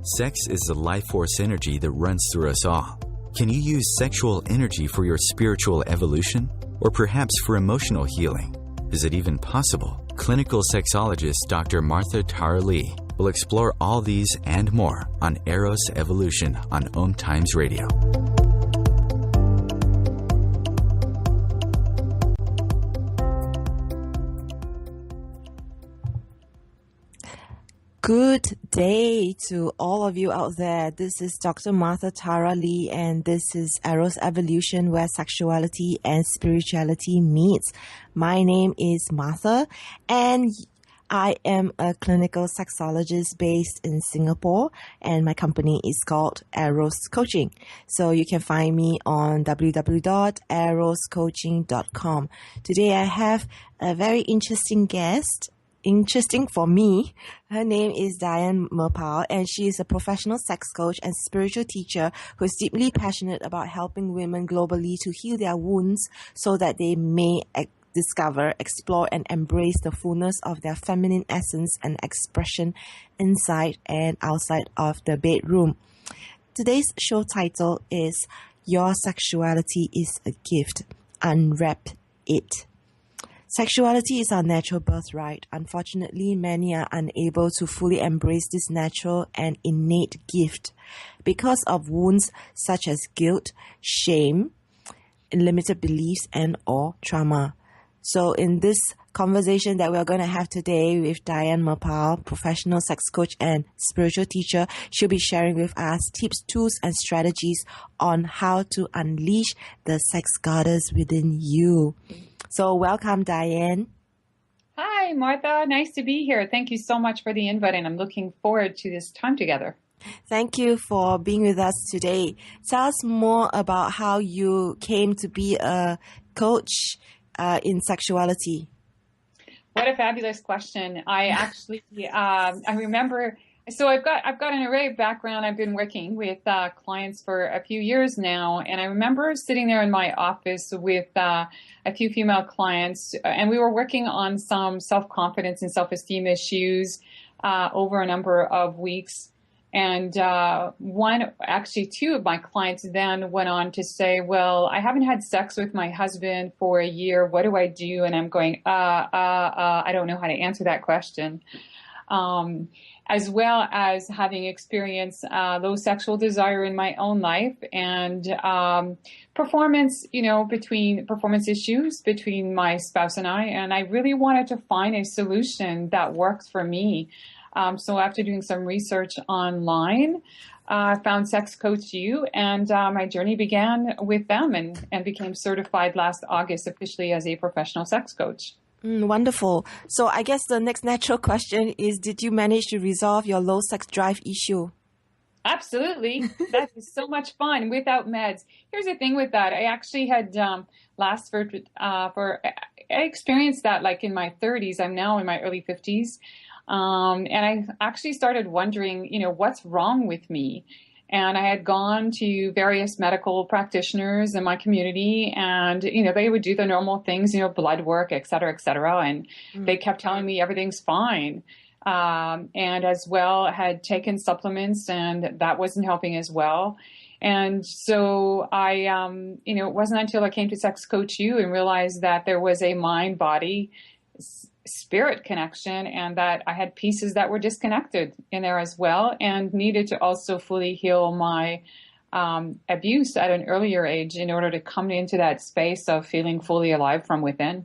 Sex is the life force energy that runs through us all. Can you use sexual energy for your spiritual evolution? Or perhaps for emotional healing? Is it even possible? Clinical sexologist Dr. Martha Tara Lee will explore all these and more on Eros Evolution on Om Times Radio. Good day to all of you out there. This is Dr. Martha Tara Lee, and this is Eros Evolution, where sexuality and spirituality meets. My name is Martha, and I am a clinical sexologist based in Singapore, and my company is called Eros Coaching. So you can find me on www.eroscoaching.com. Today I have a very interesting guest. Interesting for me. Her name is Diane Merpaw, and she is a professional sex coach and spiritual teacher who is deeply passionate about helping women globally to heal their wounds so that they may discover, explore, and embrace the fullness of their feminine essence and expression inside and outside of the bedroom. Today's show title is Your Sexuality is a Gift. Unwrap It. Sexuality is our natural birthright. Unfortunately, many are unable to fully embrace this natural and innate gift because of wounds such as guilt, shame, limited beliefs, and or trauma. So in this conversation that we're going to have today with Diane Merpaw, professional sex coach and spiritual teacher, she'll be sharing with us tips, tools, and strategies on how to unleash the sex goddess within you. So welcome, Diane. Hi, Martha. Nice to be here. Thank you so much for the invite, and I'm looking forward to this time together. Thank you for being with us today. Tell us more about how you came to be a coach in sexuality. What a fabulous question. I actually, I remember, so I've got an array of background. I've been working with clients for a few years now, and I remember sitting there in my office with a few female clients, and we were working on some self-confidence and self-esteem issues over a number of weeks. And two of my clients then went on to say, well, I haven't had sex with my husband for a year. What do I do? And I'm going, I don't know how to answer that question. As well as having experienced low sexual desire in my own life and performance issues between my spouse and I really wanted to find a solution that works for me. So after doing some research online, I found Sex Coach U, and my journey began with them and became certified last August officially as a professional sex coach. Wonderful. So I guess the next natural question is, did you manage to resolve your low sex drive issue? Absolutely. That is so much fun without meds. Here's the thing with that. I actually had I experienced that like in my 30s. I'm now in my early 50s. And I actually started wondering, what's wrong with me? And I had gone to various medical practitioners in my community, and, they would do the normal things, blood work, et cetera, and they kept telling me everything's fine. And as well had taken supplements, and that wasn't helping as well. And so I, it wasn't until I came to Sex Coach U and realized that there was a mind-body spirit connection, and that I had pieces that were disconnected in there as well, and needed to also fully heal my abuse at an earlier age in order to come into that space of feeling fully alive from within.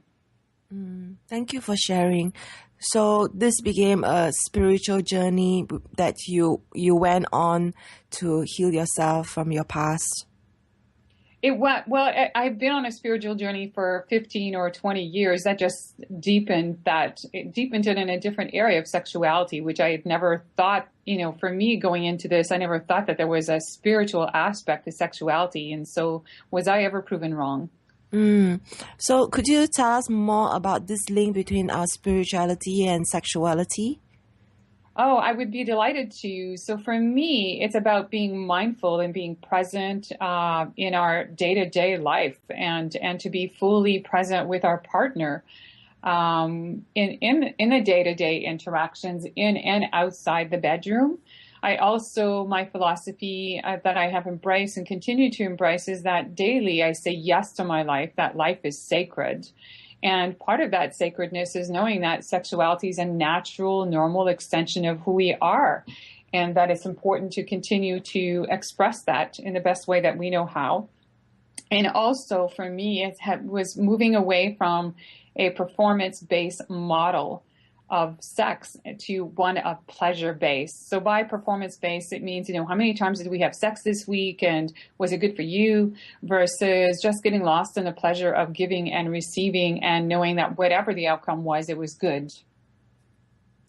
Thank you for sharing. So this became a spiritual journey that you went on to heal yourself from your past. I've been on a spiritual journey for 15 or 20 years. That just deepened it in a different area of sexuality, which I had never thought, for me going into this, I never thought that there was a spiritual aspect to sexuality. And so was I ever proven wrong? So could you tell us more about this link between our spirituality and sexuality? Oh, I would be delighted to. So for me, it's about being mindful and being present in our day-to-day life, and to be fully present with our partner in the day-to-day interactions in and outside the bedroom. my philosophy that I have embraced and continue to embrace is that daily I say yes to my life, that life is sacred. And part of that sacredness is knowing that sexuality is a natural, normal extension of who we are, and that it's important to continue to express that in the best way that we know how. And also for me, was moving away from a performance-based model of sex to one of pleasure-based. So by performance-based, it means, how many times did we have sex this week and was it good for you, versus just getting lost in the pleasure of giving and receiving and knowing that whatever the outcome was, it was good.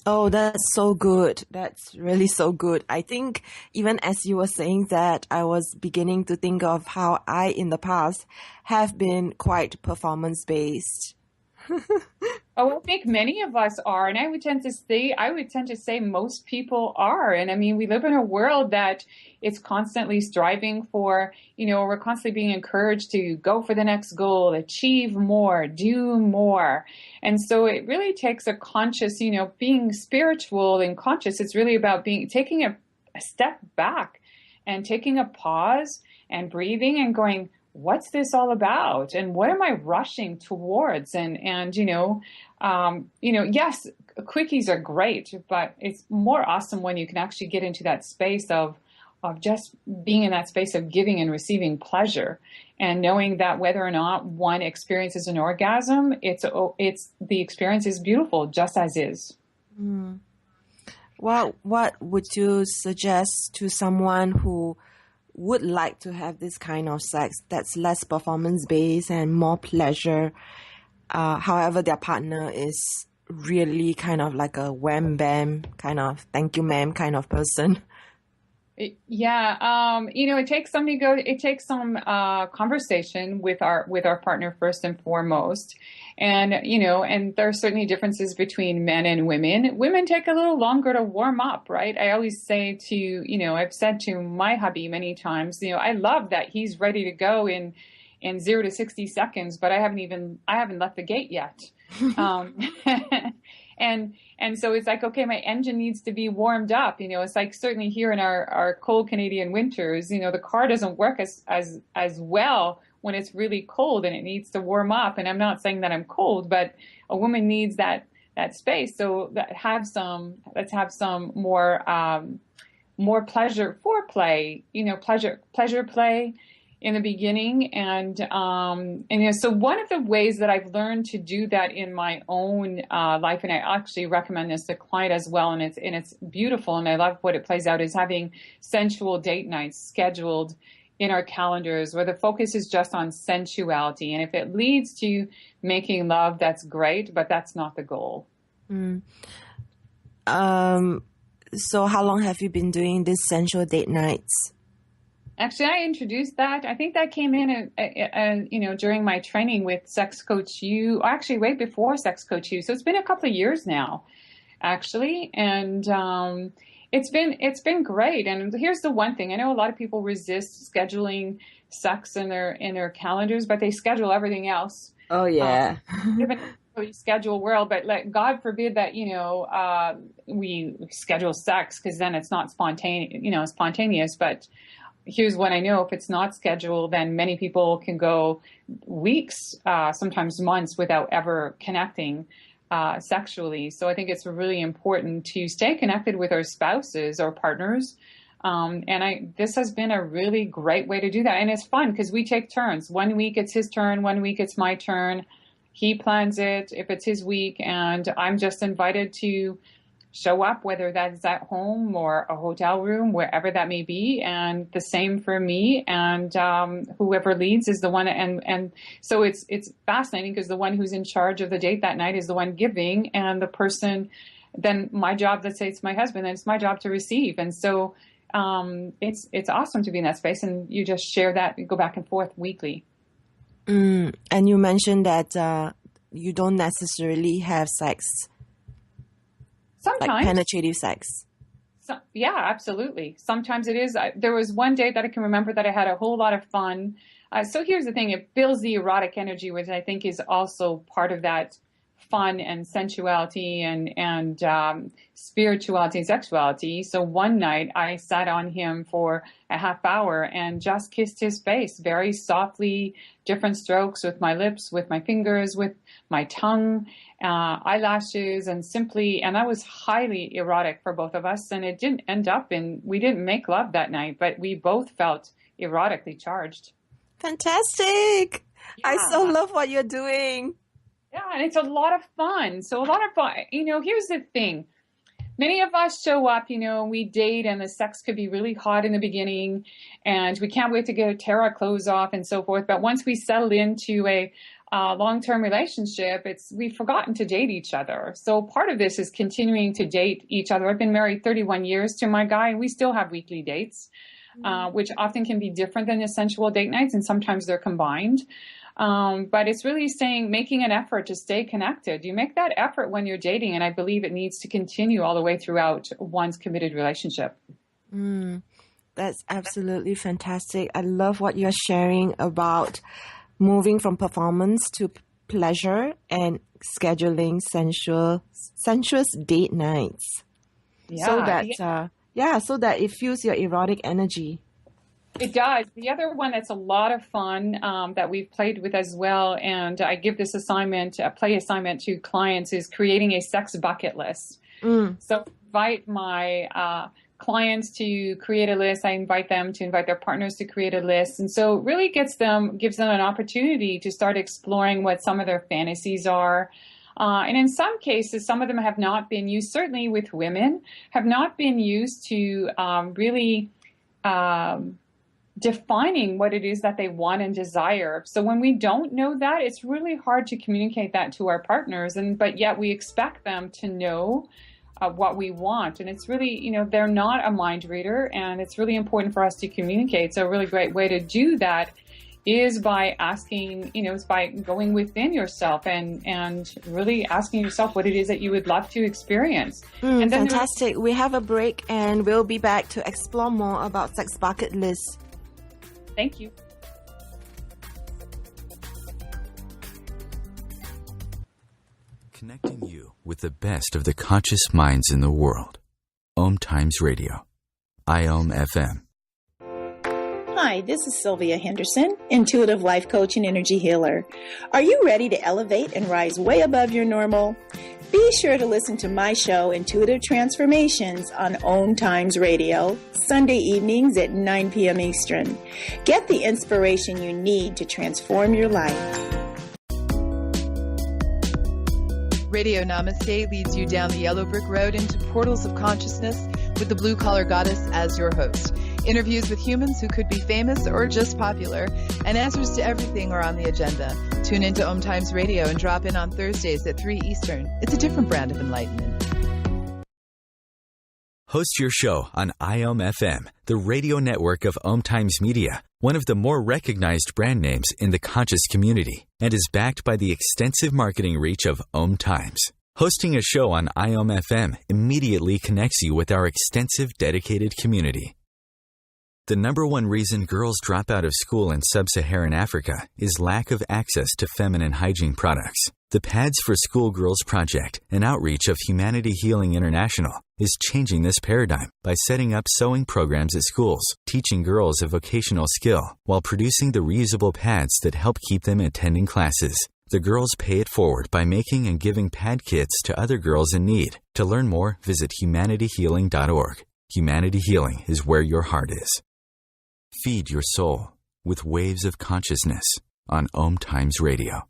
Oh, that's so good. That's really so good. I think even as you were saying that, I was beginning to think of how I, in the past, have been quite performance-based. Oh, I think many of us are, and I would tend to say most people are. And I mean, we live in a world that is constantly striving for, we're constantly being encouraged to go for the next goal, achieve more, do more. And so it really takes a conscious, being spiritual and conscious. It's really about taking a step back and taking a pause and breathing and going, what's this all about? And what am I rushing towards? And yes, quickies are great, but it's more awesome when you can actually get into that space of just being in that space of giving and receiving pleasure, and knowing that whether or not one experiences an orgasm, the experience is beautiful just as is. Mm. Well, what would you suggest to someone who would like to have this kind of sex that's less performance-based and more pleasure, however their partner is really kind of like a wham bam kind of thank you ma'am kind of person? Yeah, it takes some conversation with our partner first and foremost. And, and there are certainly differences between men and women. Women take a little longer to warm up, right? I always say I've said to my hubby many times, I love that he's ready to go in 0 to 60 seconds, but I haven't left the gate yet. And so it's like, okay, my engine needs to be warmed up. It's like certainly here in our cold Canadian winters, the car doesn't work as well when it's really cold and it needs to warm up. And I'm not saying that I'm cold, but a woman needs that space. So let's have some more pleasure foreplay, pleasure play in the beginning. And so one of the ways that I've learned to do that in my own life, and I actually recommend this to client as well, and it's beautiful, and I love what it plays out, is having sensual date nights scheduled in our calendars where the focus is just on sensuality. And if it leads to making love, that's great, but that's not the goal. Mm. So how long have you been doing these sensual date nights? Actually, I introduced that. I think that came in, during my training with Sex Coach U, actually way before Sex Coach U. So it's been a couple of years now, actually. And it's been great. And here's the one thing. I know a lot of people resist scheduling sex in their calendars, but they schedule everything else. Oh, yeah. Even we schedule world, but God forbid that, we schedule sex, because then it's not spontaneous, but here's what I know. If it's not scheduled, then many people can go weeks, sometimes months, without ever connecting sexually. So I think it's really important to stay connected with our spouses or partners. This has been a really great way to do that. And it's fun because we take turns. 1 week it's his turn, 1 week it's my turn. He plans it if it's his week, and I'm just invited to show up, whether that's at home or a hotel room, wherever that may be. And the same for me. And whoever leads is the one. And so it's fascinating because the one who's in charge of the date that night is the one giving, and the person, then my job, let's say it's my husband, then it's my job to receive. And so it's awesome to be in that space, and you just share that, you go back and forth weekly. And you mentioned that you don't necessarily have sex. Sometimes. Like penetrative sex. Yeah, absolutely. Sometimes it is. There was one day that I can remember that I had a whole lot of fun. So here's the thing. It builds the erotic energy, which I think is also part of that fun and sensuality and spirituality and sexuality. So one night I sat on him for a half hour and just kissed his face very softly, different strokes with my lips, with my fingers, with my tongue, eyelashes, and that was highly erotic for both of us. And it didn't end up we didn't make love that night, but we both felt erotically charged. Fantastic. Yeah. I so love what you're doing. Yeah, and it's a lot of fun. So a lot of fun. Here's the thing. Many of us show up, we date and the sex could be really hot in the beginning and we can't wait to tear our clothes off and so forth. But once we settle into a long-term relationship, we've forgotten to date each other. So part of this is continuing to date each other. I've been married 31 years to my guy and we still have weekly dates, which often can be different than the sensual date nights and sometimes they're combined. But it's really making an effort to stay connected. You make that effort when you're dating, and I believe it needs to continue all the way throughout one's committed relationship. That's absolutely fantastic. I love what you're sharing about moving from performance to pleasure and scheduling sensuous date nights. So that it fuels your erotic energy. It does. The other one that's a lot of fun that we've played with as well, and I give this play assignment to clients, is creating a sex bucket list. So invite my clients to create a list. I invite them to invite their partners to create a list. And so it really gives them an opportunity to start exploring what some of their fantasies are. And in some cases, some of them have not been used, certainly with women, have not been used to really defining what it is that they want and desire. So when we don't know that, it's really hard to communicate that to our partners, but yet we expect them to know what we want. And it's really, they're not a mind reader, and it's really important for us to communicate. So a really great way to do that is by asking, is by going within yourself and really asking yourself what it is that you would love to experience. And then fantastic. We have a break and we'll be back to explore more about sex bucket lists. Thank you. Connecting you with the best of the conscious minds in the world. Om Times Radio. IOM FM. Hi, this is Sylvia Henderson, intuitive life coach and energy healer. Are you ready to elevate and rise way above your normal? Be sure to listen to my show, Intuitive Transformations, on Om Times Radio, Sunday evenings at 9 p.m. Eastern. Get the inspiration you need to transform your life. Radio Namaste leads you down the yellow brick road into portals of consciousness with the blue-collar goddess as your host. Interviews with humans who could be famous or just popular, and answers to everything are on the agenda. Tune into Om Times Radio and drop in on Thursdays at 3 Eastern. It's a different brand of enlightenment. Host your show on IOM FM, the radio network of Om Times Media, one of the more recognized brand names in the conscious community, and is backed by the extensive marketing reach of Om Times. Hosting a show on IOM FM immediately connects you with our extensive dedicated community. The number one reason girls drop out of school in sub-Saharan Africa is lack of access to feminine hygiene products. The Pads for Schoolgirls Project, an outreach of Humanity Healing International, is changing this paradigm by setting up sewing programs at schools, teaching girls a vocational skill, while producing the reusable pads that help keep them attending classes. The girls pay it forward by making and giving pad kits to other girls in need. To learn more, visit humanityhealing.org. Humanity Healing is where your heart is. Feed your soul with waves of consciousness on Om Times Radio.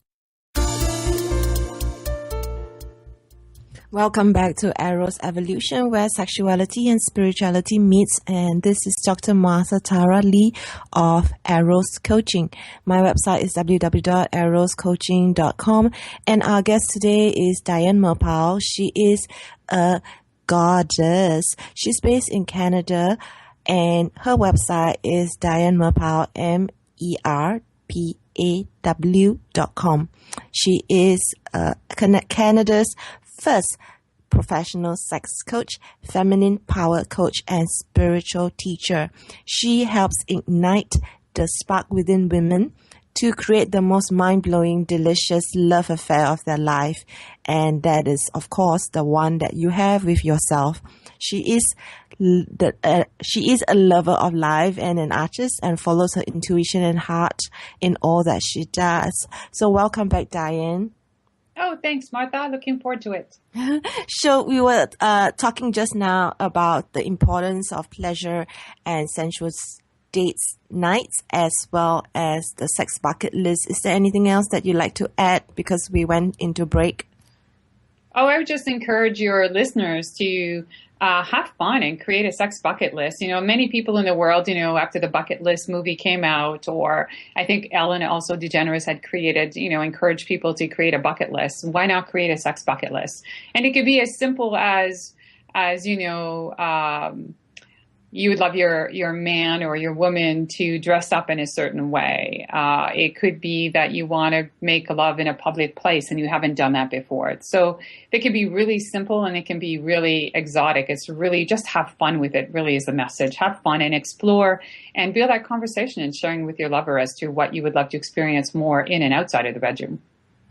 Welcome back to Eros Evolution, where sexuality and spirituality meets. And this is Dr. Martha Tara Lee of Eros Coaching. My website is www.eroscoaching.com. And our guest today is Diane Merpaw. She is a goddess. She's based in Canada. And her website is Diane Merpaw, MERPAW.com. She is Canada's first professional sex coach, feminine power coach, and spiritual teacher. She helps ignite the spark within women to create the most mind-blowing, delicious love affair of their life. And that is, of course, the one that you have with yourself. She is a lover of life and an artist, and follows her intuition and heart in all that she does. So welcome back, Diane. Oh, thanks, Martha. Looking forward to it. So we were talking just now about the importance of pleasure and sensual dates nights, as well as the sex bucket list. Is there anything else that you'd like to add, because we went into break? Oh, I would just encourage your listeners to have fun and create a sex bucket list. Many people in the world, after the Bucket List movie came out, or I think Ellen also DeGeneres had created, encouraged people to create a bucket list. Why not create a sex bucket list? And it could be as simple as you would love your man or your woman to dress up in a certain way. It could be that you want to make love in a public place and you haven't done that before. So it can be really simple and it can be really exotic. It's really just have fun with it, really is the message. Have fun and explore and build that conversation and sharing with your lover as to what you would love to experience more in and outside of the bedroom.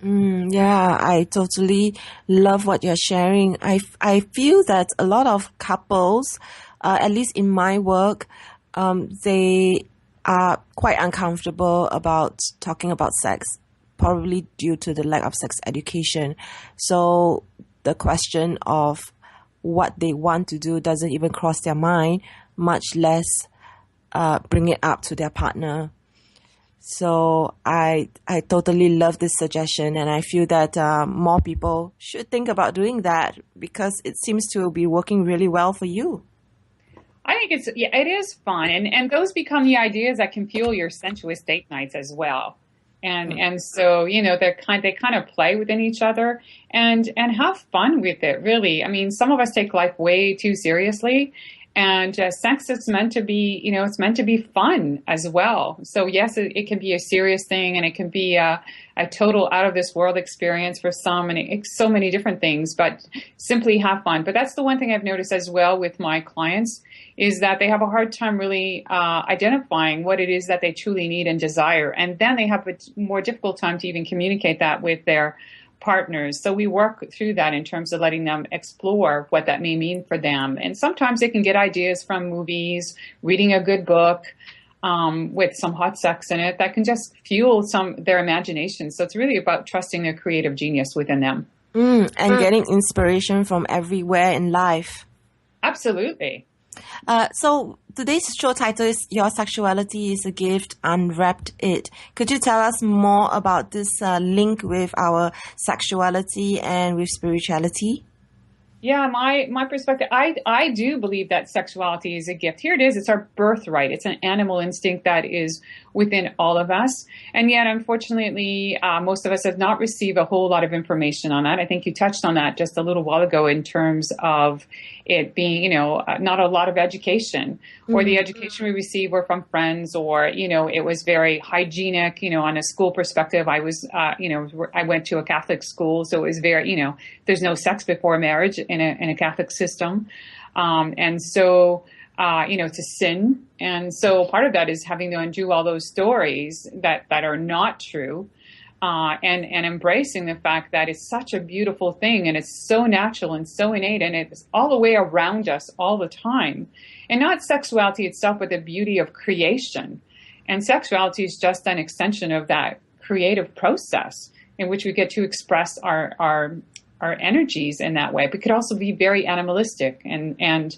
Yeah, I totally love what you're sharing. I feel that a lot of couples, at least in my work, they are quite uncomfortable about talking about sex, probably due to the lack of sex education. So the question of what they want to do doesn't even cross their mind, much less bring it up to their partner. So I totally love this suggestion, and I feel that more people should think about doing that, because it seems to be working really well for you. I think it is fun, and those become the ideas that can fuel your sensuous date nights as well. And so, they kind of play within each other and have fun with it, really. I mean, some of us take life way too seriously, and sex is meant to be, it's meant to be fun as well. So yes, it can be a serious thing, and it can be a total out of this world experience for some, and it's so many different things, but simply have fun. But that's the one thing I've noticed as well with my clients, is that they have a hard time really identifying what it is that they truly need and desire. And then they have a more difficult time to even communicate that with their partners. So we work through that in terms of letting them explore what that may mean for them. And sometimes they can get ideas from movies, reading a good book with some hot sex in it that can just fuel their imagination. So it's really about trusting their creative genius within them. And getting inspiration from everywhere in life. Absolutely. So today's show title is Your Sexuality is a Gift, Unwrapped It. Could you tell us more about this link with our sexuality and with spirituality? Yeah, my perspective, I do believe that sexuality is a gift. Here it is. It's our birthright. It's an animal instinct that is within all of us. And yet, unfortunately, most of us have not received a whole lot of information on that. I think you touched on that just a little while ago in terms of it being, not a lot of education, or the education we received were from friends, or, it was very hygienic, on a school perspective. I was, I went to a Catholic school, so it was very, there's no sex before marriage in a Catholic system. And so, it's a sin. And so part of that is having to undo all those stories that are not true. And embracing the fact that it's such a beautiful thing, and it's so natural and so innate, and it's all the way around us all the time. And not sexuality itself, but the beauty of creation. And sexuality is just an extension of that creative process in which we get to express our energies in that way. But it could also be very animalistic, and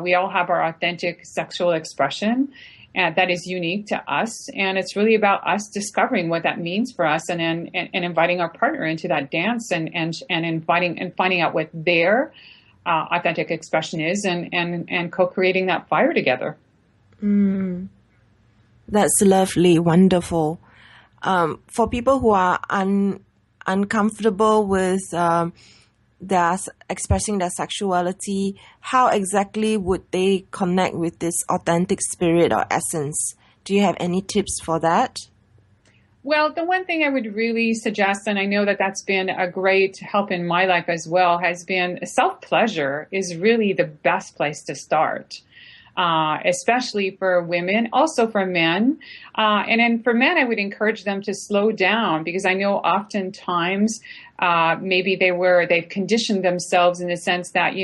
we all have our authentic sexual expression. That is unique to us, and it's really about us discovering what that means for us, and inviting our partner into that dance, and inviting and finding out what their authentic expression is, and co-creating that fire together. That's lovely, wonderful. For people who are uncomfortable with expressing their sexuality, how exactly would they connect with this authentic spirit or essence? Do you have any tips for that? Well, the one thing I would really suggest, and I know that that's been a great help in my life as well, has been self-pleasure is really the best place to start. especially for women, also for men. And then for men, I would encourage them to slow down, because I know oftentimes maybe they've conditioned themselves in the sense that,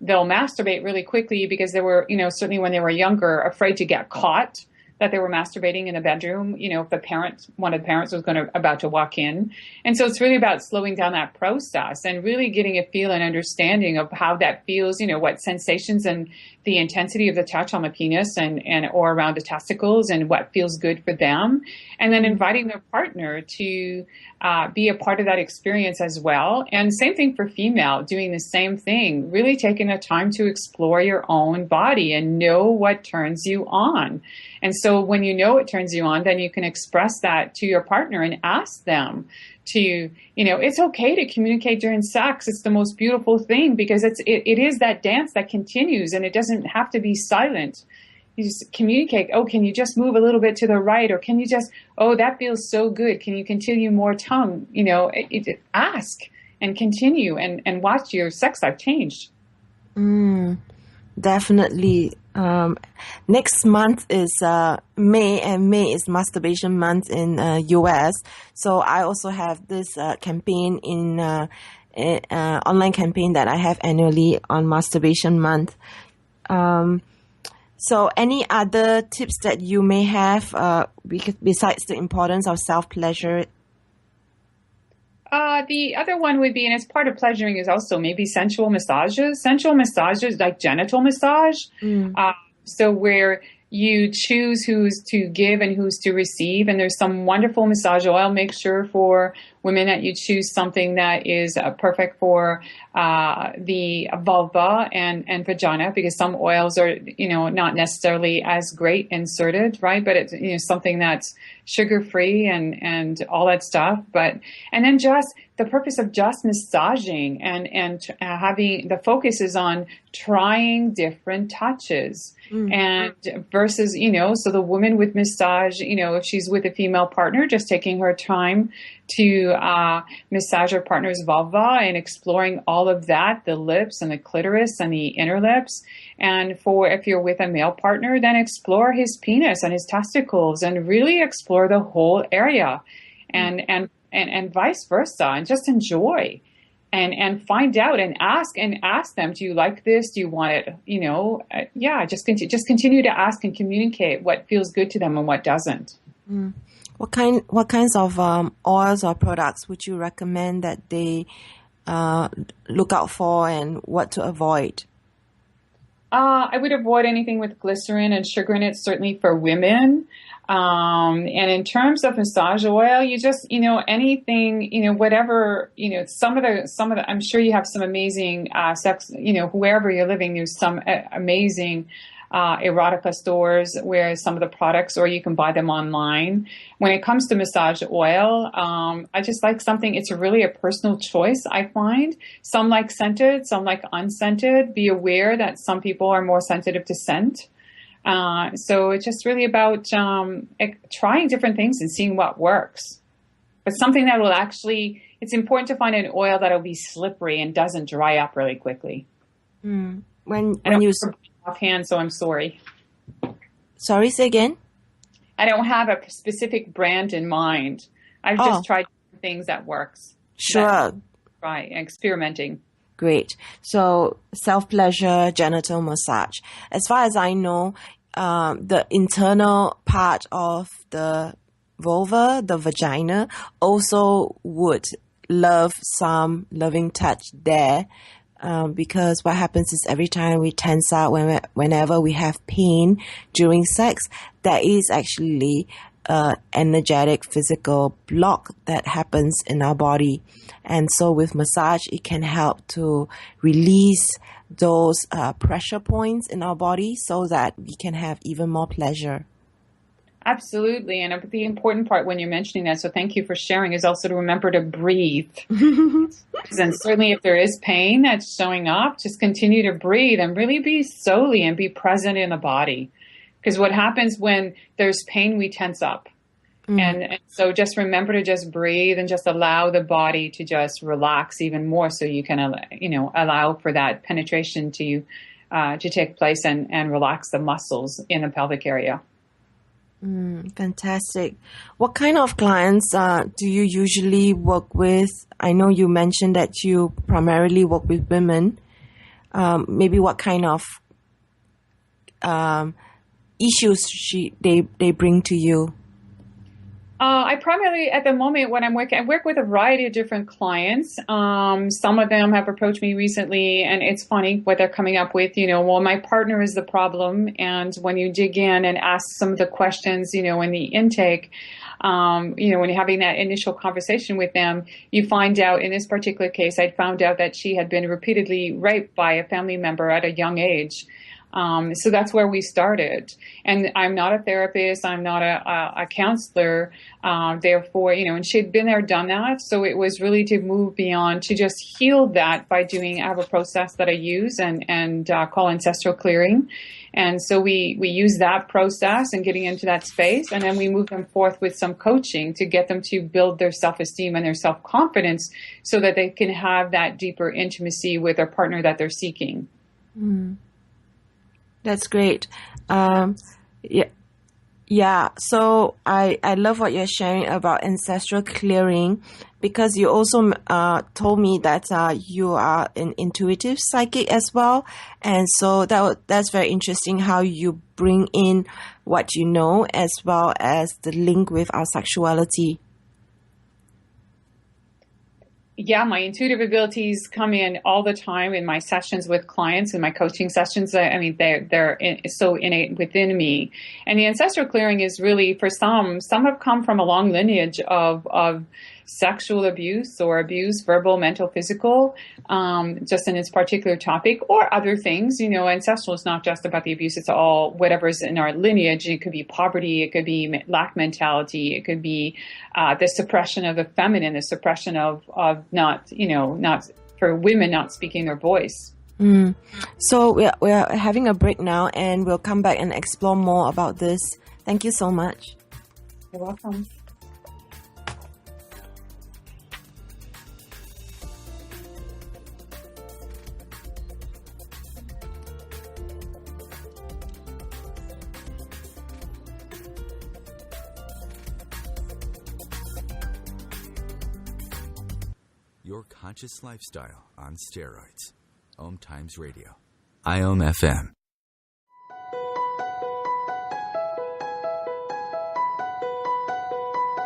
they'll masturbate really quickly because they were, certainly when they were younger, afraid to get caught that they were masturbating in the bedroom, if one of the parents was about to walk in. And so it's really about slowing down that process and really getting a feel and understanding of how that feels, what sensations and the intensity of the touch on the penis and or around the testicles, and what feels good for them. And then inviting their partner to be a part of that experience as well. And same thing for female, doing the same thing, really taking the time to explore your own body and know what turns you on. And so when you know it turns you on, then you can express that to your partner and ask them to, it's okay to communicate during sex. It's the most beautiful thing, because it is that dance that continues, and it doesn't have to be silent. You just communicate. Oh, can you just move a little bit to the right? Or can you just, oh, that feels so good. Can you continue more tongue? Ask and continue and watch your sex life change. Definitely. Next month is May, and May is masturbation month in US. So I also have this campaign in online campaign that I have annually on masturbation month. So any other tips that you may have besides the importance of self-pleasure? The other one would be, and as part of pleasuring, is also maybe sensual massages. Sensual massages, like genital massage. So where you choose who's to give and who's to receive. And there's some wonderful massage oil. Make sure for women that you choose something that is perfect for the vulva and vagina, because some oils are, not necessarily as great inserted, right? But it's, something that's sugar-free and all that stuff. And then just the purpose of just massaging and having the focus is on trying different touches. And versus, so the woman with massage, if she's with a female partner, just taking her time to massage her partner's vulva and exploring all of that, the lips and the clitoris and the inner lips. And if you're with a male partner, then explore his penis and his testicles and really explore the whole area and vice versa, and just enjoy. And find out and ask them, do you like this? Do you want it? Just continue to ask and communicate what feels good to them and what doesn't. What kinds of oils or products would you recommend that they look out for, and what to avoid? I would avoid anything with glycerin and sugar in it, certainly for women. And in terms of massage oil, you just, anything, whatever, some of the, I'm sure you have some amazing, sex, wherever you're living, there's some amazing, erotica stores where some of the products, or you can buy them online. When it comes to massage oil, I just like something, it's really a personal choice, I find. Some like scented, some like unscented. Be aware that some people are more sensitive to scent. So it's just really about trying different things and seeing what works. But something that will actually, it's important to find an oil that will be slippery and doesn't dry up really quickly. When you offhand, so I'm sorry. Sorry, say again? I don't have a specific brand in mind. I've just tried things that works. Sure. Right, experimenting. Great. So self-pleasure, genital massage. As far as I know, the internal part of the vulva, the vagina, also would love some loving touch there. Because what happens is every time we tense out, whenever we have pain during sex, there is actually energetic physical block that happens in our body. And so with massage, it can help to release those pressure points in our body so that we can have even more pleasure. Absolutely. And the important part when you're mentioning that, so thank you for sharing, is also to remember to breathe. And certainly if there is pain that's showing up, just continue to breathe and really be solely and be present in the body. Because what happens when there's pain, we tense up. And so just remember to just breathe and just allow the body to just relax even more, so you can, allow for that penetration to to take place and relax the muscles in the pelvic area. Fantastic. What kind of clients do you usually work with? I know you mentioned that you primarily work with women. Maybe what kind of issues they bring to you? I primarily, at the moment, when I work with a variety of different clients. Some of them have approached me recently, and it's funny what they're coming up with. Well, my partner is the problem. And when you dig in and ask some of the questions, in the intake, when you're having that initial conversation with them, you find out, in this particular case, I found out that she had been repeatedly raped by a family member at a young age. So that's where we started. And I'm not a therapist. I'm not a counselor. Therefore, and she'd been there, done that. So it was really to move beyond, to just heal that by I have a process that I use and call ancestral clearing. And so we use that process and getting into that space. And then we move them forth with some coaching to get them to build their self-esteem and their self-confidence so that they can have that deeper intimacy with their partner that they're seeking. That's great. Yeah. So I love what you're sharing about ancestral clearing, because you also told me that you are an intuitive psychic as well. And so that's very interesting how you bring in what you know as well as the link with our sexuality. Yeah, my intuitive abilities come in all the time in my sessions with clients and my coaching sessions. I mean, they're so innate within me. And the ancestral clearing is really, for some have come from a long lineage of sexual abuse or abuse, verbal, mental, physical, just in its particular topic, or other things. Ancestral is not just about the abuse. It's all whatever's in our lineage. It could be poverty. It could be lack mentality. It could be the suppression of the feminine, the suppression of not for women not speaking their voice. So we're having a break now, and we'll come back and explore more about this. Thank you so much. You're welcome. Your conscious lifestyle on steroids. Om Times Radio. IOM FM.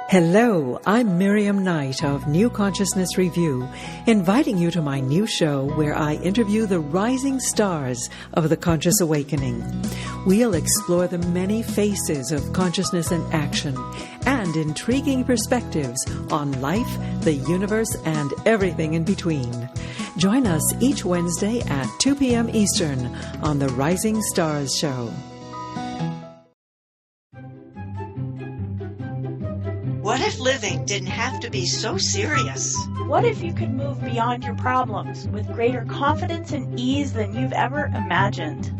Hello, I'm Miriam Knight of New Consciousness Review, inviting you to my new show where I interview the rising stars of the conscious awakening. We'll explore the many faces of consciousness and action and intriguing perspectives on life, the universe, and everything in between. Join us each Wednesday at 2 p.m. Eastern on the Rising Stars Show. What if living didn't have to be so serious? What if you could move beyond your problems with greater confidence and ease than you've ever imagined?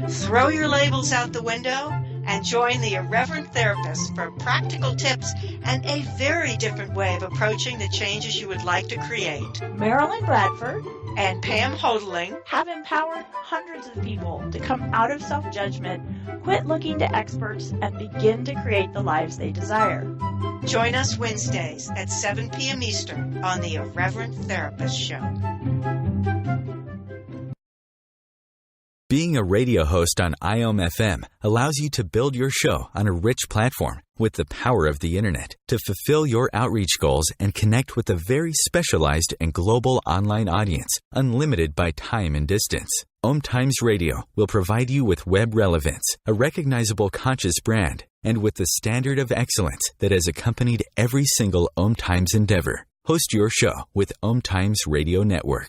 Throw your labels out the window and join the Irreverent Therapist for practical tips and a very different way of approaching the changes you would like to create. Marilyn Bradford and Pam Hodling have empowered hundreds of people to come out of self-judgment, quit looking to experts, and begin to create the lives they desire. Join us Wednesdays at 7 p.m. Eastern on the Irreverent Therapist Show. Being a radio host on IOM FM allows you to build your show on a rich platform with the power of the internet to fulfill your outreach goals and connect with a very specialized and global online audience, unlimited by time and distance. Om Times Radio will provide you with web relevance, a recognizable conscious brand, and with the standard of excellence that has accompanied every single Om Times endeavor. Host your show with Om Times Radio Network.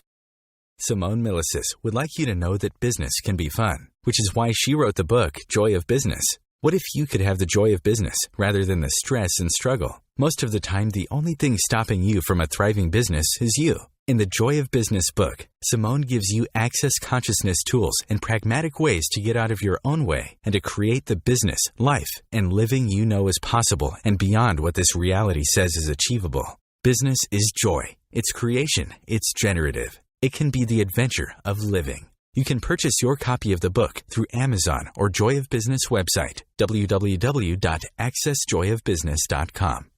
Simone Milasas would like you to know that business can be fun, which is why she wrote the book, Joy of Business. What if you could have the joy of business rather than the stress and struggle? Most of the time, the only thing stopping you from a thriving business is you. In the Joy of Business book, Simone gives you access consciousness tools and pragmatic ways to get out of your own way and to create the business, life, and living you know is possible and beyond what this reality says is achievable. Business is joy. It's creation. It's generative. It can be the adventure of living. You can purchase your copy of the book through Amazon or Joy of Business website, www.accessjoyofbusiness.com.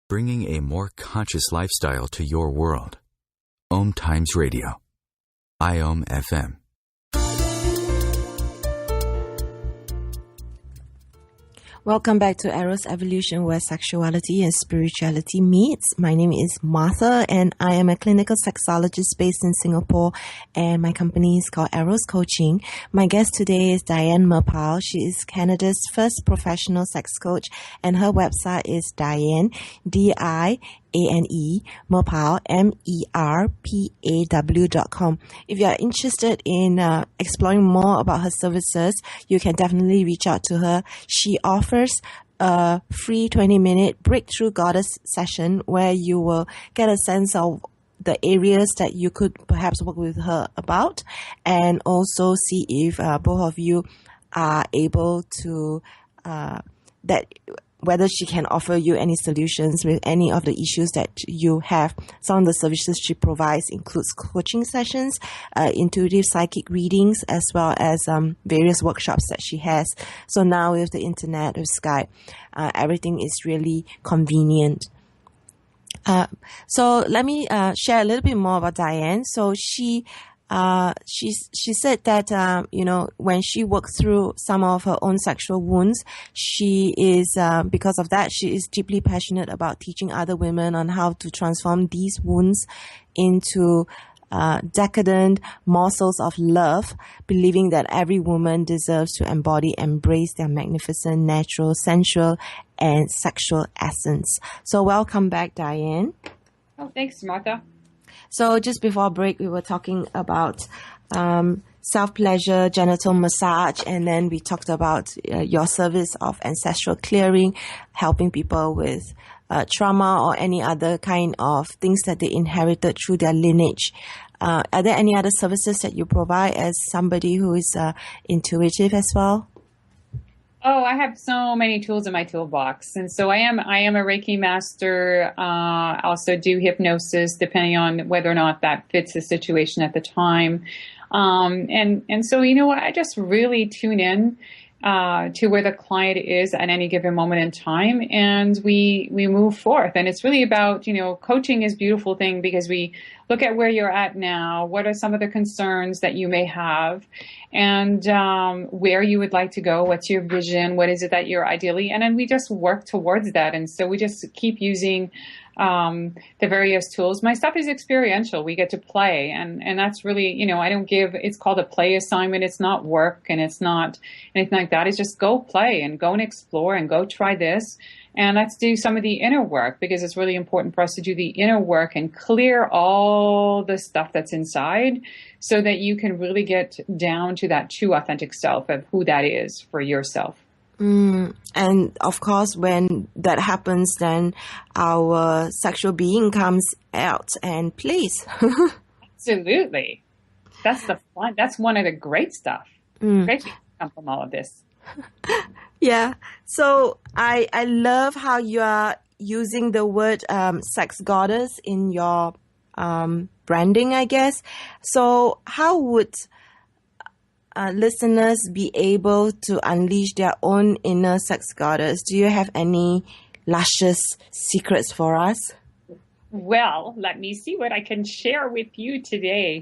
Bringing a more conscious lifestyle to your world. Om Times Radio. IOM FM. Welcome back to Eros Evolution, where sexuality and spirituality meets. My name is Martha, and I am a clinical sexologist based in Singapore, and my company is called Eros Coaching. My guest today is Diane Merpaw. She is Canada's first professional sex coach, and her website is Diane, Diane Merpaw, MERPAW.com. If you are interested in exploring more about her services, you can definitely reach out to her. She offers a free 20-minute breakthrough goddess session where you will get a sense of the areas that you could perhaps work with her about, and also see if both of you are able to whether she can offer you any solutions with any of the issues that you have. Some of the services she provides includes coaching sessions, intuitive psychic readings, as well as various workshops that she has. So now with the internet, with Skype, everything is really convenient. So let me share a little bit more about Diane. So she said that, when she worked through some of her own sexual wounds, she is, because of that, she is deeply passionate about teaching other women on how to transform these wounds into decadent morsels of love, believing that every woman deserves to embody, embrace their magnificent, natural, sensual, and sexual essence. So welcome back, Diane. Oh, thanks, Martha. So just before break, we were talking about self-pleasure, genital massage, and then we talked about your service of ancestral clearing, helping people with trauma or any other kind of things that they inherited through their lineage. Are there any other services that you provide as somebody who is intuitive as well? Oh, I have so many tools in my toolbox. And so I am a Reiki master. I also do hypnosis, depending on whether or not that fits the situation at the time. And so, I just really tune in to where the client is at any given moment in time, and we move forth. And it's really about, coaching is a beautiful thing because we look at where you're at now. What are some of the concerns that you may have, and where you would like to go? What's your vision? What is it that you're ideally? And then we just work towards that. And so we just keep using the various tools. My stuff is experiential. We get to play, and that's really, I don't give, it's called a play assignment. It's not work, and it's not anything like that. It's just go play and go and explore and go try this. And let's do some of the inner work, because it's really important for us to do the inner work and clear all the stuff that's inside so that you can really get down to that true authentic self of who that is for yourself. And of course, when that happens, then our sexual being comes out and plays. Absolutely. That's the fun. That's one of the great stuff. Great things come from all of this. Yeah. So I love how you are using the word sex goddess in your branding, I guess. So how would listeners be able to unleash their own inner sex goddess? Do you have any luscious secrets for us? Well, let me see what I can share with you today.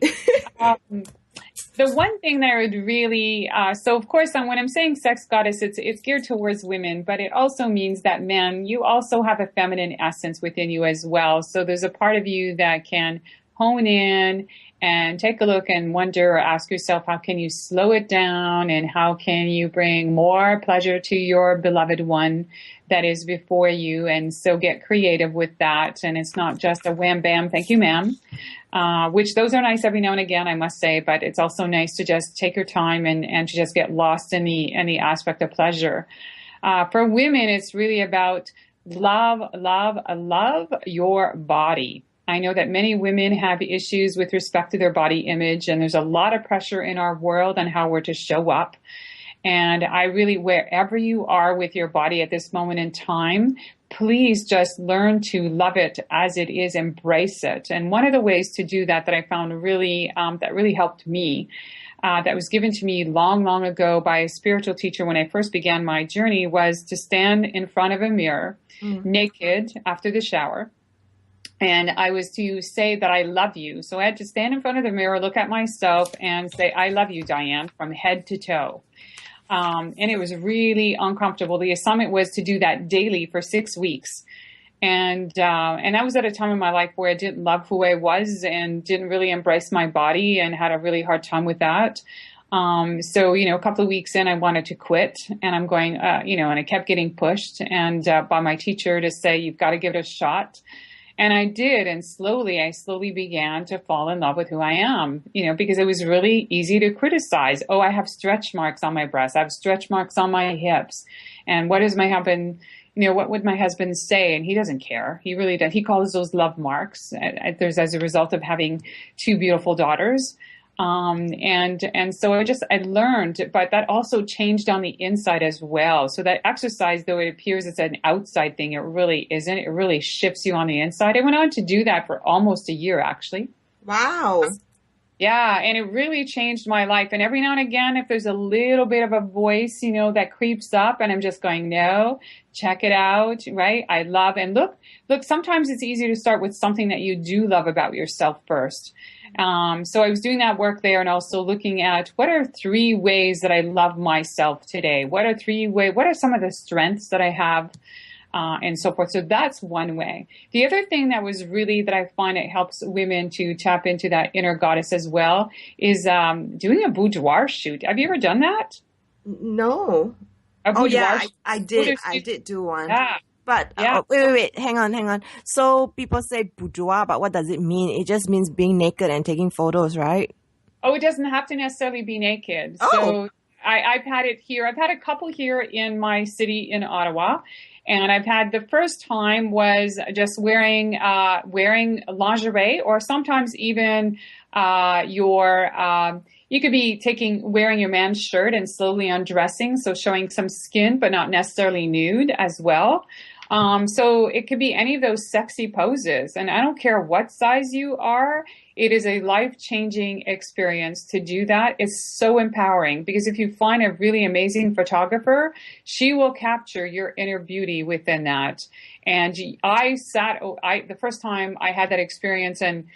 The one thing that I would really, so of course, when I'm saying sex goddess, it's geared towards women, but it also means that men, you also have a feminine essence within you as well. So there's a part of you that can hone in and take a look and wonder or ask yourself, how can you slow it down, and how can you bring more pleasure to your beloved one that is before you? And so get creative with that. And it's not just a wham, bam, thank you, ma'am, which those are nice every now and again, I must say, but it's also nice to just take your time and to just get lost in the aspect of pleasure. For women, it's really about love your body. I know that many women have issues with respect to their body image, and there's a lot of pressure in our world on how we're to show up. And I really, wherever you are with your body at this moment in time, please just learn to love it as it is, embrace it. And one of the ways to do that I found really, that really helped me, that was given to me long, long ago by a spiritual teacher when I first began my journey, was to stand in front of a mirror, naked after the shower. And I was to say that I love you. So I had to stand in front of the mirror, look at myself and say, I love you, Diane, from head to toe. And it was really uncomfortable. The assignment was to do that daily for 6 weeks. And that was at a time in my life where I didn't love who I was and didn't really embrace my body and had a really hard time with that. So, a couple of weeks in, I wanted to quit, and I'm going, and I kept getting pushed and by my teacher to say, you've got to give it a shot. And I did. And I slowly began to fall in love with who I am, because it was really easy to criticize. Oh, I have stretch marks on my breasts. I have stretch marks on my hips. And what does my husband, what would my husband say? And he doesn't care. He really does. He calls those love marks. There's as a result of having 2 beautiful daughters. And so I learned, but that also changed on the inside as well. So that exercise, though it appears it's an outside thing, it really isn't. It really shifts you on the inside. I went on to do that for almost a year, actually. Wow. Yeah. And it really changed my life. And every now and again, if there's a little bit of a voice, that creeps up and I'm just going, no, check it out. Right. I love, and look, sometimes it's easier to start with something that you do love about yourself first. So I was doing that work there and also looking at what are 3 ways that I love myself today? What are some of the strengths that I have, and so forth. So that's one way. The other thing that I find it helps women to tap into that inner goddess as well is, doing a boudoir shoot. Have you ever done that? No. I did do one. Yeah. But wait, hang on. So people say boudoir, but what does it mean? It just means being naked and taking photos, right? Oh, it doesn't have to necessarily be naked. Oh. So I've had it here. I've had a couple here in my city in Ottawa. And I've had the first time was just wearing lingerie, or sometimes even you could be wearing your man's shirt and slowly undressing, so showing some skin, but not necessarily nude as well. So it could be any of those sexy poses. And I don't care what size you are. It is a life-changing experience to do that. It's so empowering, because if you find a really amazing photographer, she will capture your inner beauty within that. And the first time I had that experience and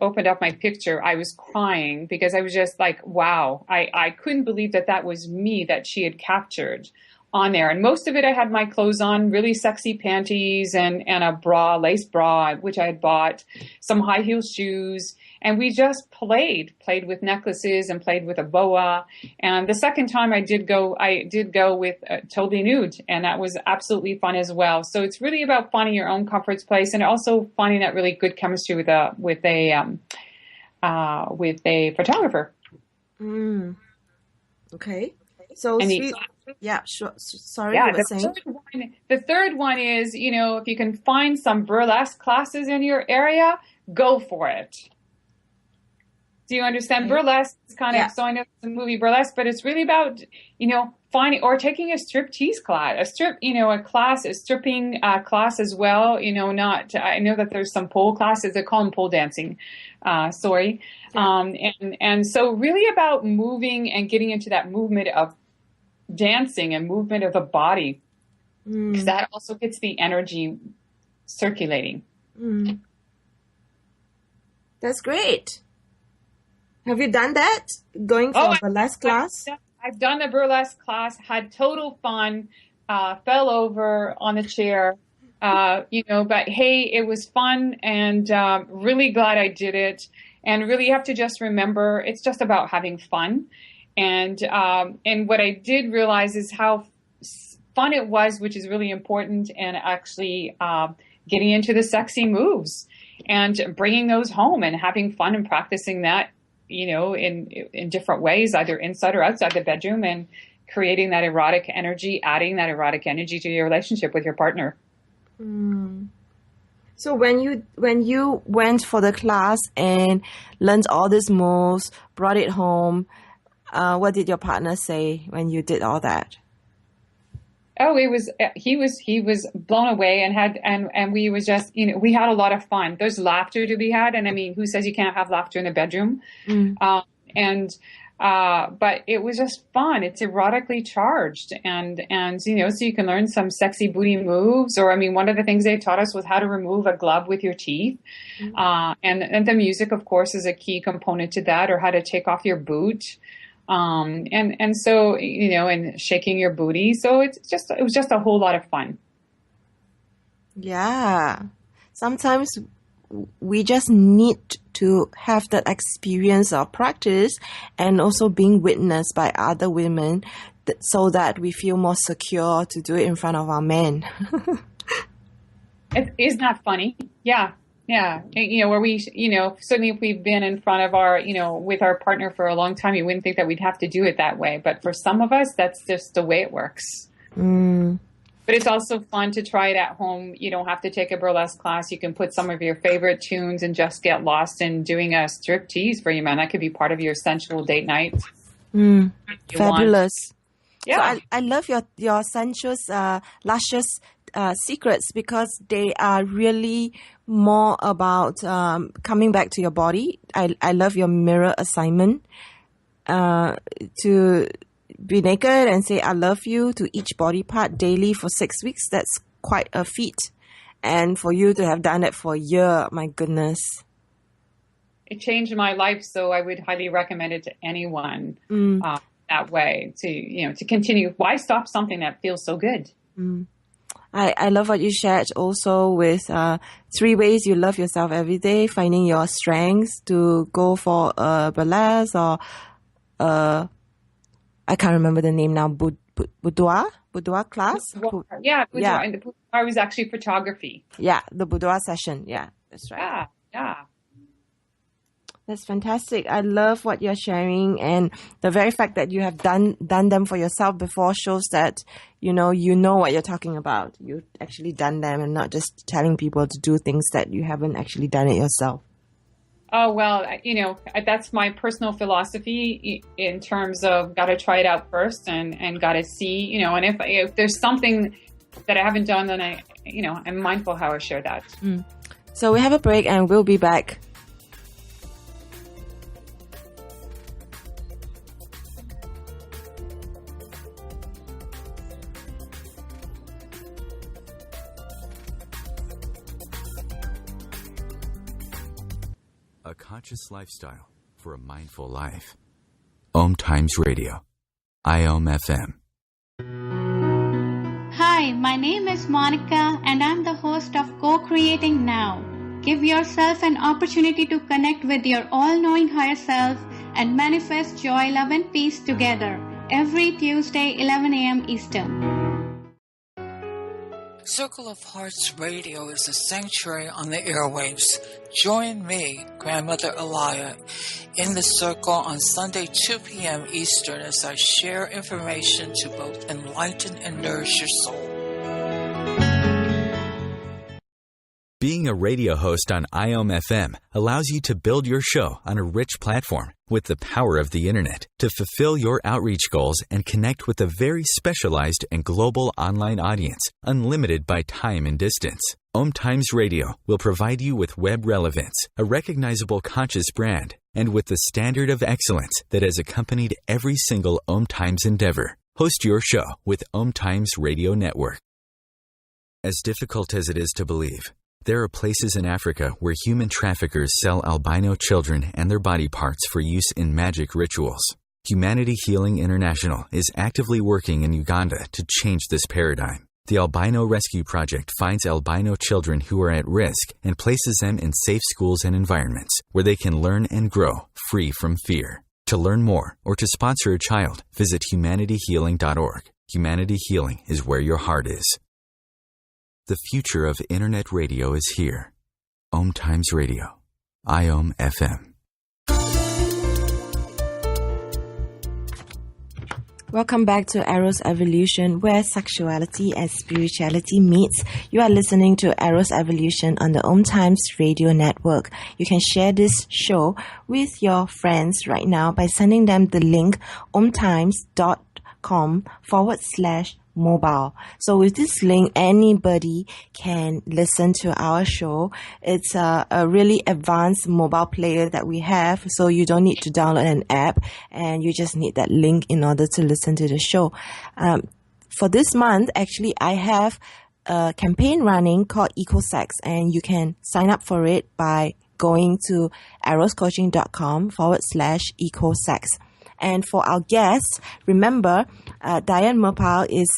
opened up my picture, I was crying because I was just like, wow, I couldn't believe that was me that she had captured on there. And most of it, I had my clothes on, really sexy panties and a lace bra, which I had bought, some high heel shoes. And we just played with necklaces and played with a boa. And the second time I did go with totally nude. And that was absolutely fun as well. So it's really about finding your own comfort place and also finding that really good chemistry with a photographer. Okay. So yeah, sure. Sorry, you were saying? The third one is, if you can find some burlesque classes in your area, go for it. Do you understand? Burlesque is kind of, so I know it's a movie Burlesque, but it's really about, finding or taking a striptease class, a stripping class as well. I know that there's some pole classes, they call them pole dancing. And so really about moving and getting into that movement of dancing and movement of the body, because that also gets the energy circulating. That's great. Have you done that? Going for a burlesque class? I've done the burlesque class, had total fun, fell over on the chair, but hey, it was fun and really glad I did it. And really you have to just remember, it's just about having fun. And what I did realize is how fun it was, which is really important, and actually getting into the sexy moves and bringing those home and having fun and practicing that, in different ways, either inside or outside the bedroom, and creating that erotic energy, adding that erotic energy to your relationship with your partner. So when you went for the class and learned all these moves, brought it home, What did your partner say when you did all that? Oh, he was blown away and we was just, we had a lot of fun. There's laughter to be had. And I mean, who says you can't have laughter in the bedroom? But it was just fun. It's erotically charged and, so you can learn some sexy booty moves, or, I mean, one of the things they taught us was how to remove a glove with your teeth. And the music, of course, is a key component to that, or how to take off your boot. And so, and shaking your booty. So it was just a whole lot of fun. Yeah. Sometimes we just need to have that experience of practice and also being witnessed by other women so that we feel more secure to do it in front of our men. Isn't that funny? Yeah. Yeah. Where we, certainly if we've been in front of our, with our partner for a long time, you wouldn't think that we'd have to do it that way. But for some of us, that's just the way it works. But it's also fun to try it at home. You don't have to take a burlesque class. You can put some of your favorite tunes and just get lost in doing a strip tease for your man. That could be part of your sensual date night. Fabulous. Yeah. So I love your sensuous, luscious secrets, because they are really more about coming back to your body. I love your mirror assignment to be naked and say I love you to each body part daily for 6 weeks. That's quite a feat. And for you to have done it for a year, my goodness. It changed my life, so I would highly recommend it to anyone that way to continue. Why stop something that feels so good? I love what you shared also with 3 ways you love yourself every day, finding your strengths to go for a burlesque or I can't remember the name now, boudoir class? Yeah, boudoir. And the boudoir was actually photography. Yeah, the boudoir session. Yeah, that's right. Yeah. That's fantastic. I love what you're sharing, and the very fact that you have done them for yourself before shows that you know what you're talking about. You've actually done them and not just telling people to do things that you haven't actually done it yourself. Oh, well, that's my personal philosophy in terms of got to try it out first and got to see, and if there's something that I haven't done, then I'm mindful how I share that. So we have a break and we'll be back. A conscious lifestyle for a mindful life. Om Times Radio. IOM FM. Hi, my name is Monica and I'm the host of Co-Creating Now. Give yourself an opportunity to connect with your all-knowing higher self and manifest joy, love and peace together every Tuesday, 11 a.m. Eastern. Circle of Hearts Radio is a sanctuary on the airwaves. Join me, Grandmother Elia, in the circle on Sunday, 2 p.m. Eastern as I share information to both enlighten and nourish your soul. Being a radio host on IOM FM allows you to build your show on a rich platform with the power of the internet to fulfill your outreach goals and connect with a very specialized and global online audience, unlimited by time and distance. Om Times Radio will provide you with web relevance, a recognizable conscious brand, and with the standard of excellence that has accompanied every single Om Times endeavor. Host your show with Om Times Radio Network. As difficult as it is to believe, there are places in Africa where human traffickers sell albino children and their body parts for use in magic rituals. Humanity Healing International is actively working in Uganda to change this paradigm. The Albino Rescue Project finds albino children who are at risk and places them in safe schools and environments where they can learn and grow free from fear. To learn more or to sponsor a child, visit humanityhealing.org. Humanity Healing is where your heart is. The future of Internet radio is here. Om Times Radio. IOM FM. Welcome back to Eros Evolution, where sexuality and spirituality meets. You are listening to Eros Evolution on the Om Times Radio Network. You can share this show with your friends right now by sending them the link omtimes.com/mobile. So with this link, anybody can listen to our show. It's a really advanced mobile player that we have, so you don't need to download an app, and you just need that link in order to listen to the show. For this month, actually, I have a campaign running called EcoSex, and you can sign up for it by going to eroscoaching.com/EcoSex. And for our guests, remember, Diane Merpaw is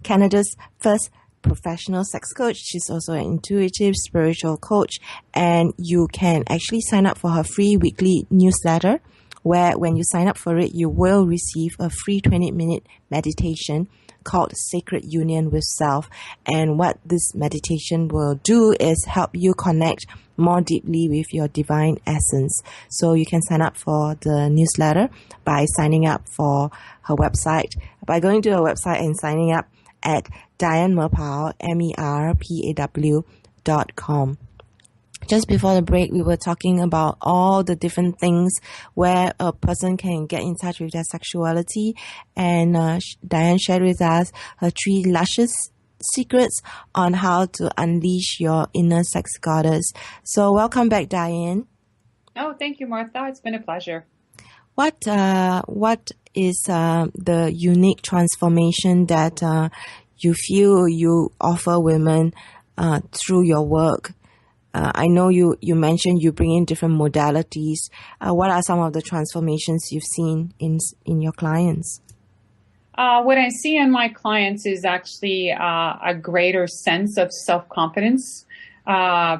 Canada's first professional sex coach. She's also an intuitive spiritual coach. And you can actually sign up for her free weekly newsletter, where when you sign up for it, you will receive a free 20-minute meditation called Sacred Union with Self. And what this meditation will do is help you connect more deeply with your divine essence. So you can sign up for the newsletter by signing up for her website, by going to her website and signing up at Diane Merpaw, MERPAW.com. Just before the break, we were talking about all the different things where a person can get in touch with their sexuality. And Diane shared with us her 3 luscious secrets on how to unleash your inner sex goddess. So welcome back, Diane. Oh, thank you, Martha. It's been a pleasure. What is the unique transformation that you feel you offer women through your work? I know you mentioned you bring in different modalities. What are some of the transformations you've seen in your clients? What I see in my clients is actually a greater sense of self-confidence,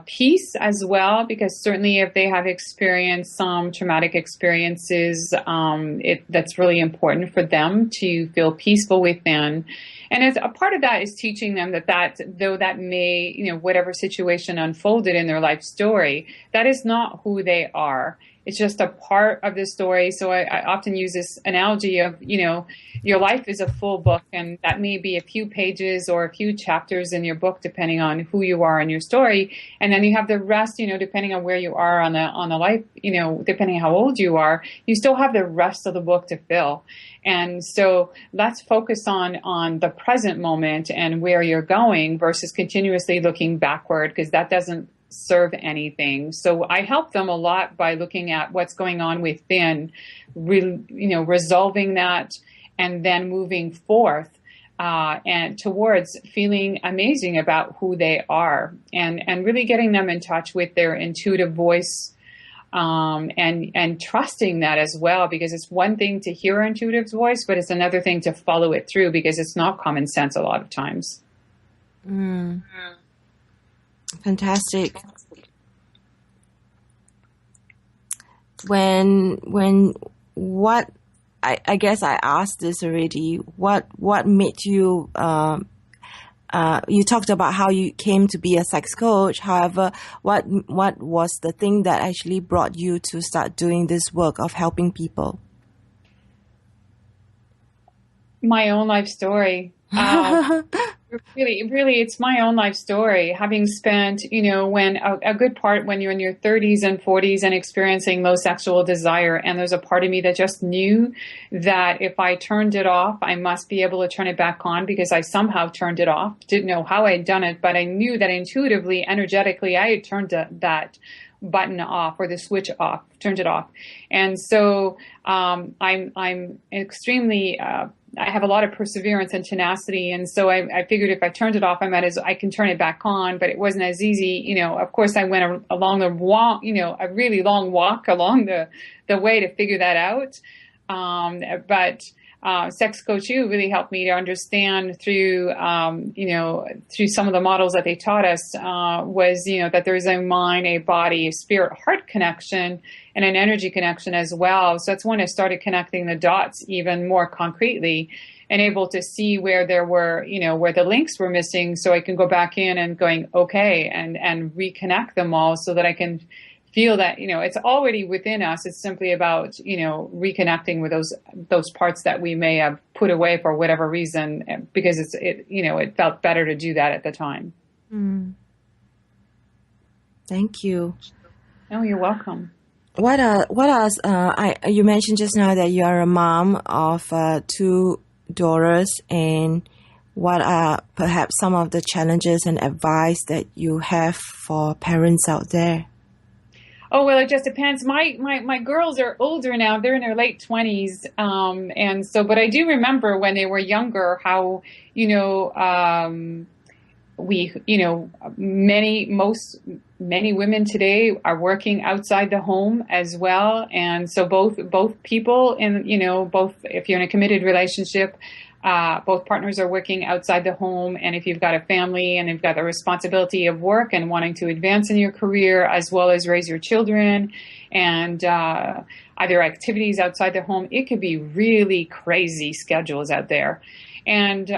peace as well, because certainly if they have experienced some traumatic experiences, that's really important for them to feel peaceful within. And as a part of that is teaching them that though that may, whatever situation unfolded in their life story, that is not who they are. It's just a part of the story. So I often use this analogy of, your life is a full book, and that may be a few pages or a few chapters in your book, depending on who you are in your story. And then you have the rest, depending on where you are on the life, depending on how old you are, you still have the rest of the book to fill. And so let's focus on the present moment and where you're going versus continuously looking backward, because that doesn't serve anything. So I help them a lot by looking at what's going on within, resolving that, and then moving forth and towards feeling amazing about who they are, and really getting them in touch with their intuitive voice, and trusting that as well, because it's one thing to hear an intuitive voice, but it's another thing to follow it through, because it's not common sense a lot of times. Fantastic. I guess I asked this already. What made you? You talked about how you came to be a sex coach. However, what was the thing that actually brought you to start doing this work of helping people? My own life story. Really, it's my own life story. Having spent, when a good part when you're in your 30s and 40s and experiencing low sexual desire, and there's a part of me that just knew that if I turned it off, I must be able to turn it back on, because I somehow turned it off. Didn't know how I had done it, but I knew that intuitively, energetically, I had turned that button off, or the switch off, turned it off. And so I'm extremely I have a lot of perseverance and tenacity. And so I figured if I turned it off, I can turn it back on, but it wasn't as easy. Of course I went along the walk, a really long walk along the way to figure that out. But Sex Coach U really helped me to understand through some of the models that they taught us, was, that there's a mind, a body, a spirit, heart connection, and an energy connection as well. So that's when I started connecting the dots even more concretely, and able to see where there were, where the links were missing, so I can go back in and going, okay, and reconnect them all, so that I can feel that, it's already within us. It's simply about, reconnecting with those parts that we may have put away for whatever reason, because it felt better to do that at the time. Thank you. Oh, you're welcome. You mentioned just now that you are a mom of 2 daughters, and what are perhaps some of the challenges and advice that you have for parents out there? Oh, well, it just depends. My girls are older now. They're in their late 20s. But I do remember when they were younger how, many women today are working outside the home as well. And so both people both, if you're in a committed relationship, both partners are working outside the home. And if you've got a family and you've got the responsibility of work and wanting to advance in your career as well as raise your children and other activities outside the home, it could be really crazy schedules out there. And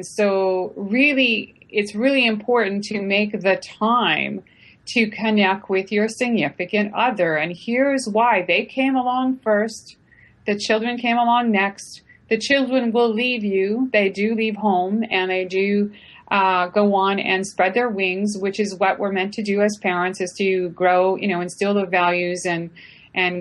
so really, it's really important to make the time to connect with your significant other. And here's why. They came along first. The children came along next. The children will leave you. They do leave home, and they do go on and spread their wings, which is what we're meant to do as parents, is to grow, instill the values and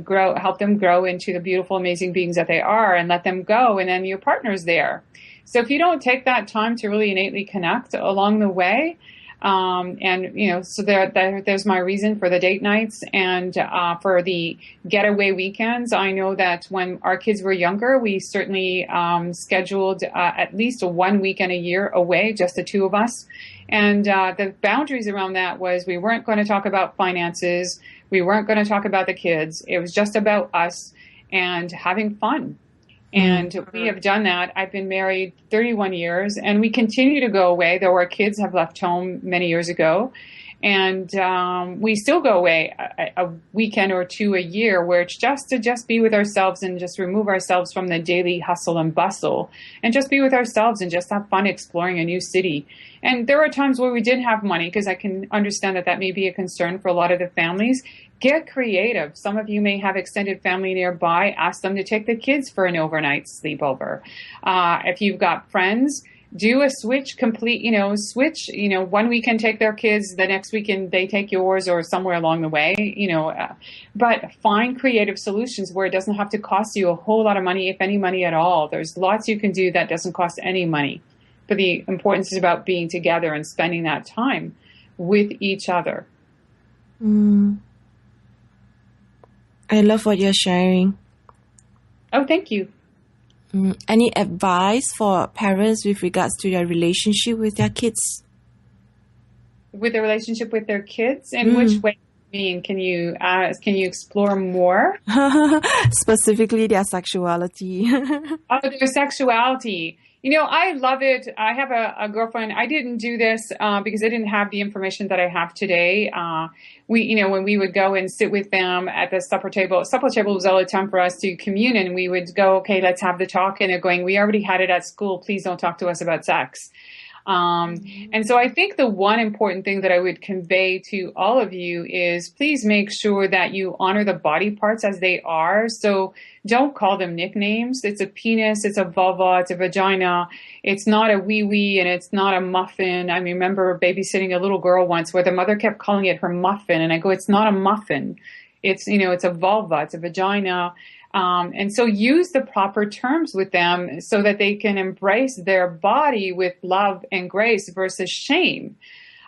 grow, help them grow into the beautiful, amazing beings that they are, and let them go. And then your partner's there. So if you don't take that time to really innately connect along the way, so there's my reason for the date nights and for the getaway weekends. I know that when our kids were younger, we certainly scheduled at least 1 weekend a year away, just the 2 of us. And the boundaries around that was we weren't going to talk about finances. We weren't going to talk about the kids. It was just about us and having fun. And we have done that. I've been married 31 years, and we continue to go away, though our kids have left home many years ago. And we still go away a weekend or 2 a year, where it's just to be with ourselves and just remove ourselves from the daily hustle and bustle and just be with ourselves and just have fun exploring a new city. And there are times where we did have money, because I can understand that may be a concern for a lot of the families. Get creative. Some of you may have extended family nearby. Ask them to take the kids for an overnight sleepover. If you've got friends, do a switch, switch, 1 weekend take their kids, the next weekend they take yours, or somewhere along the way, but find creative solutions where it doesn't have to cost you a whole lot of money, if any money at all. There's lots you can do that doesn't cost any money. But the importance is about being together and spending that time with each other. I love what you're sharing. Oh, thank you. Any advice for parents with regards to their relationship with their kids? With their relationship with their kids? In which way? Can you explore more? Specifically their sexuality. Oh, their sexuality. I love it. I have a girlfriend. I didn't do this because I didn't have the information that I have today. When we would go and sit with them at the supper table was all the time for us to commune, and we would go, okay, let's have the talk. And they're going, we already had it at school. Please don't talk to us about sex. And so I think the one important thing that I would convey to all of you is please make sure that you honor the body parts as they are. So don't call them nicknames. It's a penis, it's a vulva, it's a vagina. It's not a wee-wee, and it's not a muffin. I remember babysitting a little girl once where the mother kept calling it her muffin. And I go, it's not a muffin. It's, it's a vulva, it's a vagina. And so use the proper terms with them so that they can embrace their body with love and grace versus shame.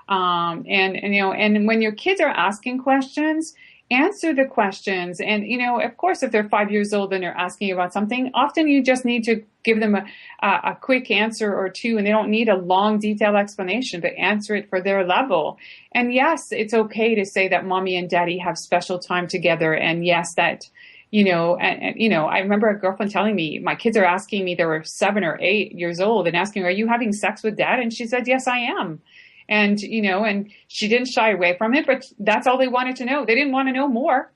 And when your kids are asking questions, answer the questions. And, of course, if they're 5 years old and they're asking about something, often you just need to give them a quick answer or two, and they don't need a long, detailed explanation, but answer it for their level. And yes, it's okay to say that mommy and daddy have special time together. And yes, that, I remember a girlfriend telling me, my kids are asking me, they were 7 or 8 years old, and asking, are you having sex with dad? And she said, yes, I am. And, and she didn't shy away from it, but that's all they wanted to know. They didn't want to know more.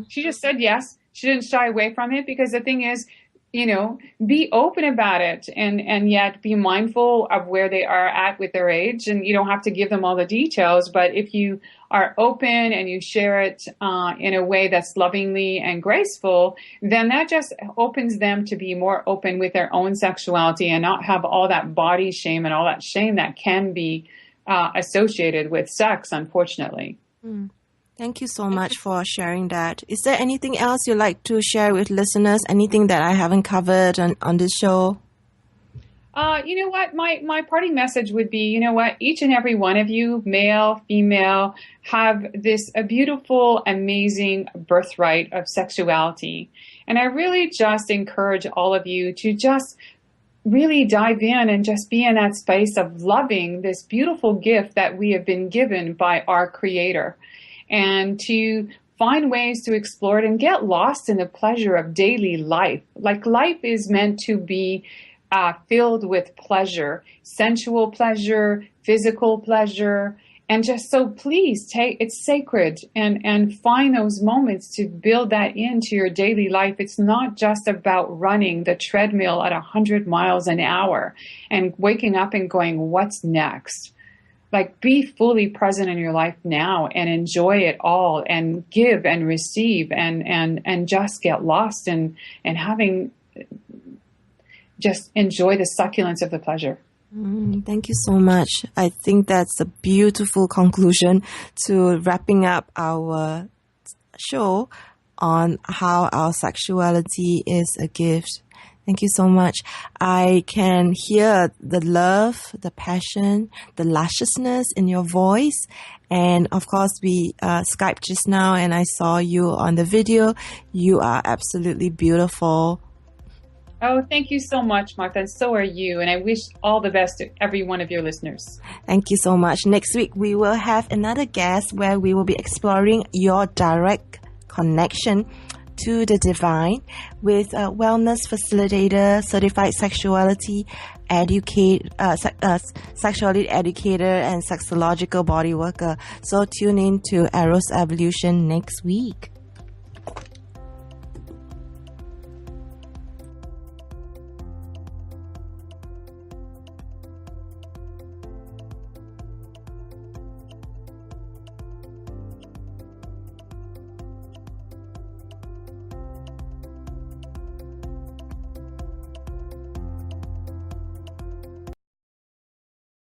She just said yes. She didn't shy away from it, because the thing is, be open about it and yet be mindful of where they are at with their age. And you don't have to give them all the details, but if you are open and you share it in a way that's lovingly and graceful, then that just opens them to be more open with their own sexuality and not have all that body shame and all that shame that can be associated with sex, unfortunately. Thank you so much for sharing that. Is there anything else you'd like to share with listeners? Anything that I haven't covered on this show? You know what? My parting message would be, each and every one of you, male, female, have a beautiful, amazing birthright of sexuality. And I really just encourage all of you to just really dive in and just be in that space of loving this beautiful gift that we have been given by our Creator, and to find ways to explore it and get lost in the pleasure of daily life. Like, life is meant to be filled with pleasure, sensual pleasure, physical pleasure, and just so please it's sacred and find those moments to build that into your daily life. It's not just about running the treadmill at 100 miles an hour and waking up and going, what's next? Like, be fully present in your life now and enjoy it all and give and receive and just get lost in having, just enjoy the succulence of the pleasure. Thank you so much. I think that's a beautiful conclusion to wrapping up our show on how our sexuality is a gift. Thank you so much. I can hear the love, the passion, the lusciousness in your voice. And of course, we Skyped just now and I saw you on the video. You are absolutely beautiful. Oh, thank you so much, Martha. And so are you. And I wish all the best to every one of your listeners. Thank you so much. Next week, we will have another guest where we will be exploring your direct connection to the divine with a wellness facilitator, certified sexuality sexuality educator, and sexological body worker. So tune in to Eros Evolution next week.